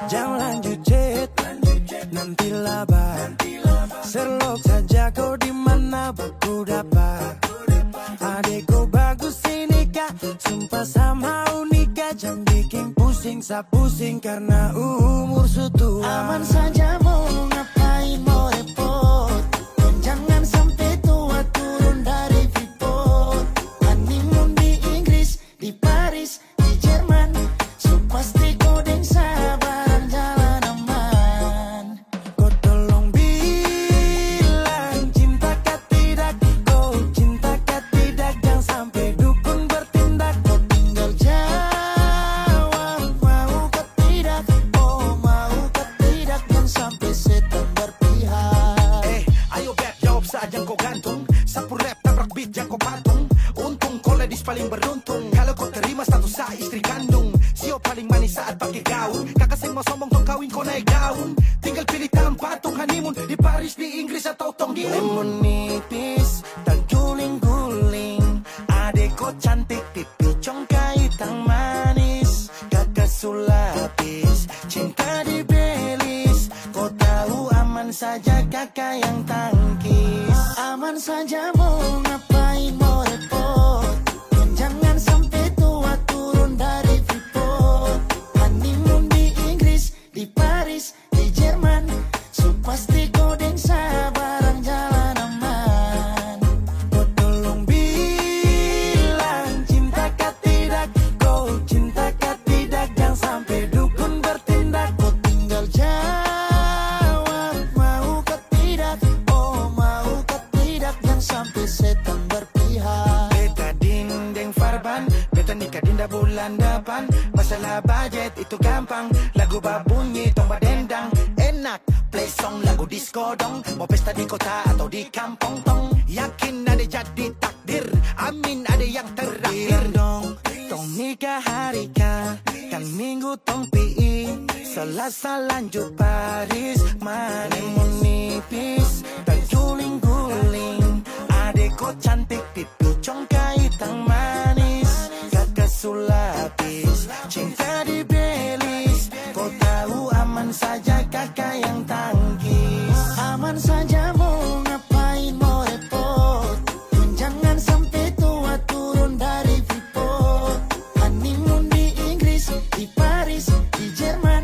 Jangan lanjut chat, nanti labar. Serlok saja kau di mana aku dapat. Adekku bagus ini kak, sumpah sama unika. Jangan bikin pusing, pusing karena umur sutua. Aman saja mau ngapain mau repot. Dan jangan sampai tua turun dari Freeport. Honeymoon di Inggris, di Paris, di Jerman. So pasti kau deng sabaran jalan aman. Kau tolong bilang cinta kah tidak. Kau cinta kah tidak. Jangan sampai dukun bertindak. Kau tinggal jawab mau kah tidak. Oh mau kah tidak. Jangan sampai setan berpihak. Ayo bet jawab saja kau gantung. Sapu rap tabrak beat yang kau patung. Untung kau ladies paling beruntung. Kalau kau terima status saya istri kandung. Sio paling manis saat pakai gaun. Kakak seng mau sombong tong kawin kau naik gaun. Tinggal pilih tempat tong honeymoon. Di Paris, di Inggris atau tong di Lemon nipis dan guling-guling. Adek kau cantik pipi congkai tang manis. Kakak sulapis cinta di Belis. Kau tahu aman saja kakak yang tangkis. Aman saja mau ngapain mau repot. Dan jangan sampai tua turun dari Freeport. Honeymoon di Inggris, di Paris, di Jerman. So pasti kau deng sabaran jalan aman. Kau tolong bilang cinta kah tidak. Kau cinta kah tidak. Jangan sampai dukun bertindak. Kau tinggal jawab mau kah tidak. Oh mau kah tidak. Jangan sampai setan berpihak. Beta dinding farban, beta nikah dinda bulan depan. Masalah budget itu gampang. Lagu babunyi tomba dendang. Enak play song lagu disco dong. Mau pesta di kota atau di kampung tong. Yakin ada jadi takdir. Amin ada yang terakhir dong. Tong nikah hari kan minggu tong PI. Selasa lanjut Paris. Honeymoon nipis dan guling-guling. Adek kau cantik pipi congkai tang manis. Kakak sulapis cinta di Belis. Kau tahu aman saja kakak yang tangkis. Aman saja mau ngapain mau repot. Dan jangan sampai tua turun dari Freeport. Honeymoon di Inggris, di Paris, di Jerman.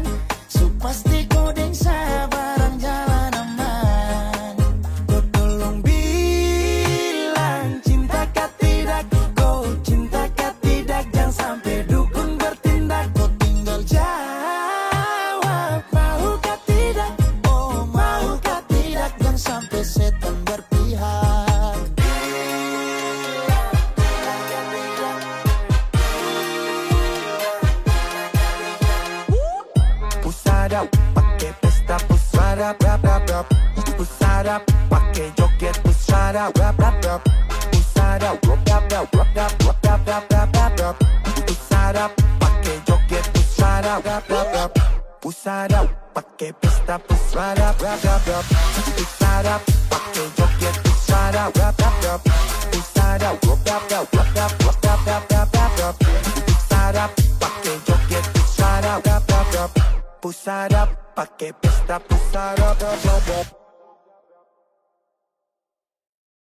So pasti kau deng sabaran jalan aman. Kau tolong bilang cinta kah tidak. Kau cinta kah tidak. Jangan sampai dukun bertindak. Kau tinggal jawab mau kah tidak. Oh mau kah tidak. Jangan sampai setan berpihak. Pusada pakai pesta pusada rap rap rap. Pusada pakai joget pusada rap rap rap. Pusada rap rap rap rap rap rap rap rap rap rap. Pusada pakai joget pusada rap rap rap. Pusada pakai pesta pusada rap rap rap. Pusada pakai joget pusada rap rap rap. Pusada rap rap rap rap rap rap rap rap rap rap. Pusada pakai joget pusada rap rap rap. Pusada pakai pesta pusada rap rap rap.